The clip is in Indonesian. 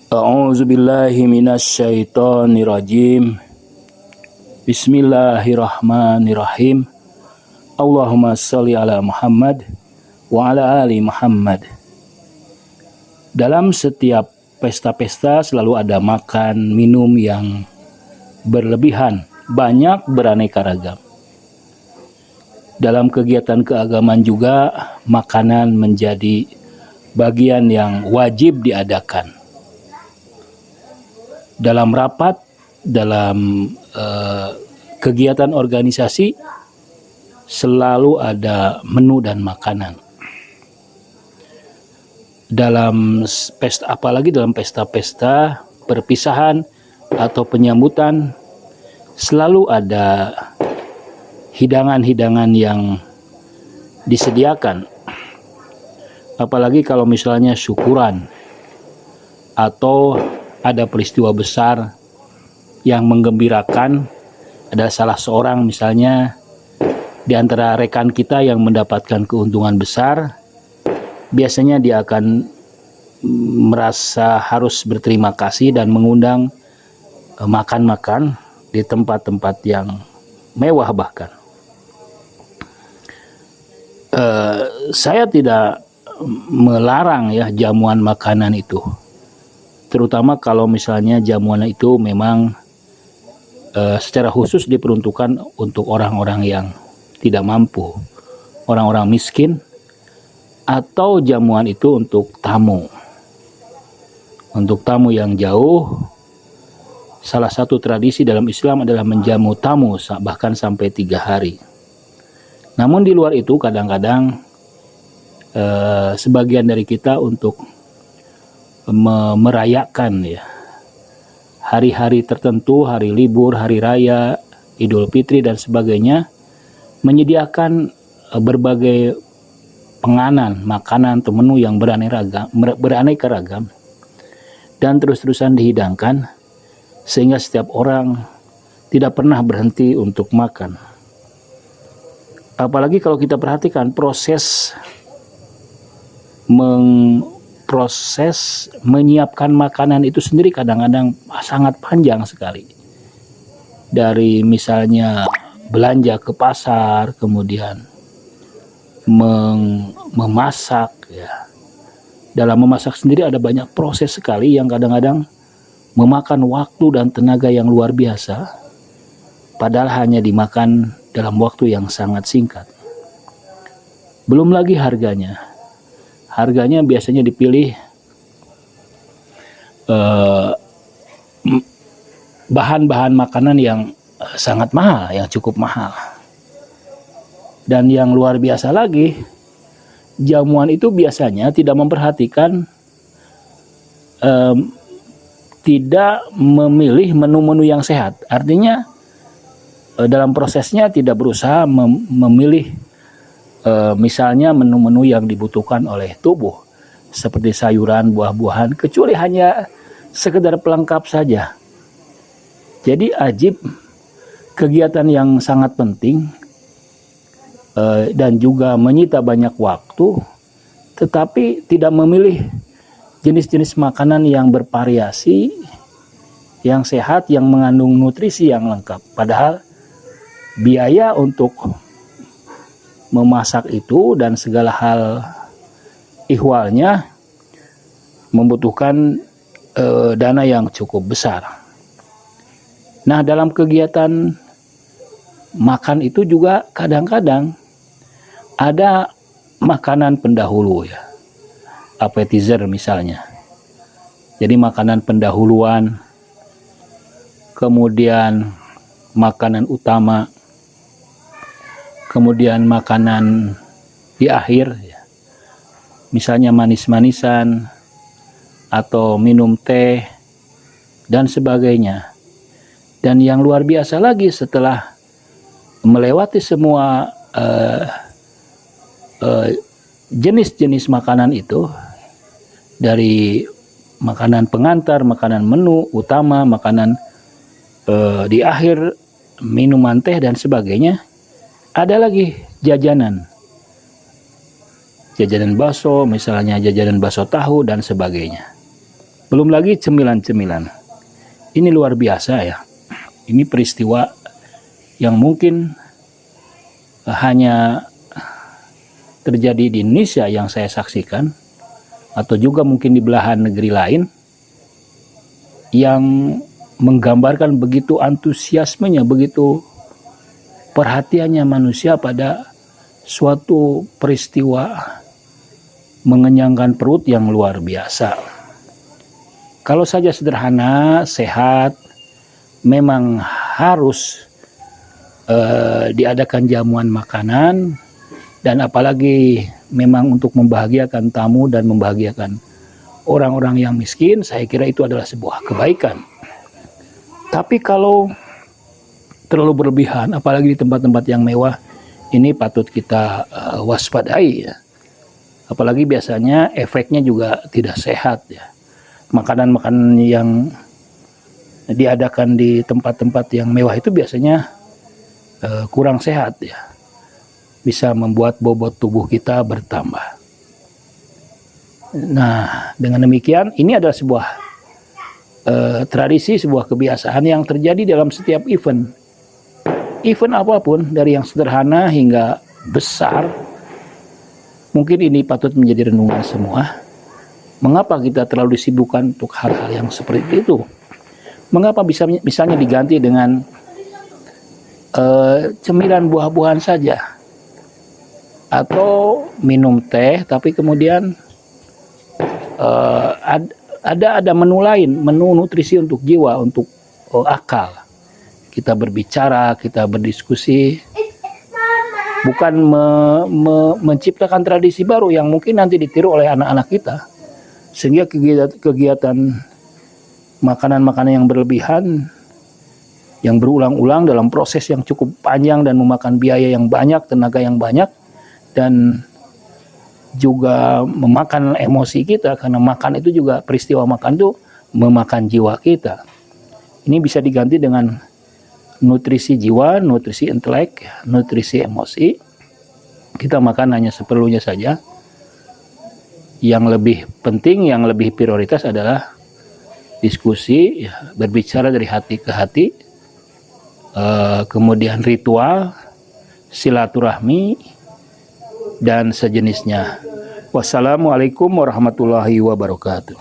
A'udzubillahi minasyaitonirrajim. Bismillahirrahmanirrahim. Allahumma sholli ala Muhammad wa ala ali Muhammad. Dalam setiap pesta-pesta selalu ada makan minum yang berlebihan, banyak beraneka ragam. Dalam kegiatan keagamaan juga makanan menjadi bagian yang wajib diadakan. Dalam rapat, dalam kegiatan organisasi selalu ada menu dan makanan. Dalam pesta, apalagi dalam pesta-pesta perpisahan atau penyambutan, selalu ada hidangan-hidangan yang disediakan. Apalagi kalau misalnya syukuran atau ada peristiwa besar yang menggembirakan, ada salah seorang misalnya di antara rekan kita yang mendapatkan keuntungan besar, biasanya dia akan merasa harus berterima kasih dan mengundang makan-makan di tempat-tempat yang mewah bahkan. Saya tidak melarang ya jamuan makanan itu, terutama kalau misalnya jamuan itu memang secara khusus diperuntukkan untuk orang-orang yang tidak mampu, orang-orang miskin, atau jamuan itu untuk tamu yang jauh. Salah satu tradisi dalam Islam adalah menjamu tamu bahkan sampai 3 hari. Namun di luar itu kadang-kadang sebagian dari kita untuk merayakan ya hari-hari tertentu, hari libur, hari raya, Idul Fitri dan sebagainya, menyediakan berbagai penganan, makanan atau menu yang beraneka ragam dan terus-terusan dihidangkan sehingga setiap orang tidak pernah berhenti untuk makan. Apalagi kalau kita perhatikan proses menyiapkan makanan itu sendiri kadang-kadang sangat panjang sekali. Dari misalnya belanja ke pasar, kemudian memasak ya. Dalam memasak sendiri ada banyak proses sekali yang kadang-kadang memakan waktu dan tenaga yang luar biasa, padahal hanya dimakan dalam waktu yang sangat singkat. Belum lagi harganya. Harganya biasanya dipilih bahan-bahan makanan yang sangat mahal, yang cukup mahal. Dan yang luar biasa lagi, jamuan itu biasanya tidak memperhatikan, tidak memilih menu-menu yang sehat. Artinya dalam prosesnya tidak berusaha memilih misalnya menu-menu yang dibutuhkan oleh tubuh seperti sayuran, buah-buahan, kecuali hanya sekedar pelengkap saja. Jadi ajib, kegiatan yang sangat penting dan juga menyita banyak waktu, tetapi tidak memilih jenis-jenis makanan yang bervariasi, yang sehat, yang mengandung nutrisi yang lengkap. Padahal biaya untuk memasak itu dan segala hal ihwalnya membutuhkan dana yang cukup besar. Nah, dalam kegiatan makan itu juga kadang-kadang ada makanan pendahulu ya, appetizer misalnya. Jadi makanan pendahuluan, kemudian makanan utama, kemudian makanan di akhir ya. Misalnya manis-manisan atau minum teh dan sebagainya. Dan yang luar biasa lagi, setelah melewati semua jenis-jenis makanan itu, dari makanan pengantar, makanan menu utama, makanan di akhir, minuman teh dan sebagainya, ada lagi jajanan bakso, misalnya jajanan bakso tahu dan sebagainya. Belum lagi cemilan-cemilan. Ini luar biasa ya. Ini peristiwa yang mungkin hanya terjadi di Indonesia yang saya saksikan, atau juga mungkin di belahan negeri lain, yang menggambarkan begitu antusiasmenya, begitu perhatiannya manusia pada suatu peristiwa mengenyangkan perut yang luar biasa. Kalau saja sederhana, sehat, memang harus diadakan jamuan makanan, dan apalagi memang untuk membahagiakan tamu dan membahagiakan orang-orang yang miskin, saya kira itu adalah sebuah kebaikan. Tapi kalau terlalu berlebihan, apalagi di tempat-tempat yang mewah, ini patut kita waspadai ya. Apalagi biasanya efeknya juga tidak sehat ya. Makanan-makanan yang diadakan di tempat-tempat yang mewah itu biasanya kurang sehat ya, bisa membuat bobot tubuh kita bertambah. Nah, dengan demikian ini adalah sebuah tradisi, sebuah kebiasaan yang terjadi dalam setiap event apapun, dari yang sederhana hingga besar. Mungkin ini patut menjadi renungan semua. Mengapa kita terlalu disibukkan untuk hal-hal yang seperti itu? Mengapa bisa misalnya diganti dengan cemilan buah-buahan saja, atau minum teh, tapi kemudian ada menu lain, menu nutrisi untuk jiwa, untuk akal. Kita berbicara, kita berdiskusi, bukan menciptakan tradisi baru yang mungkin nanti ditiru oleh anak-anak kita, sehingga kegiatan makanan-makanan yang berlebihan, yang berulang-ulang dalam proses yang cukup panjang dan memakan biaya yang banyak, tenaga yang banyak, dan juga memakan emosi kita, karena makan itu juga, peristiwa makan itu memakan jiwa kita. Ini bisa diganti dengan nutrisi jiwa, nutrisi intelek, nutrisi emosi. Kita makan hanya seperlunya saja. Yang lebih penting, yang lebih prioritas adalah diskusi, ya, berbicara dari hati ke hati, kemudian ritual, silaturahmi, dan sejenisnya. Wassalamualaikum warahmatullahi wabarakatuh.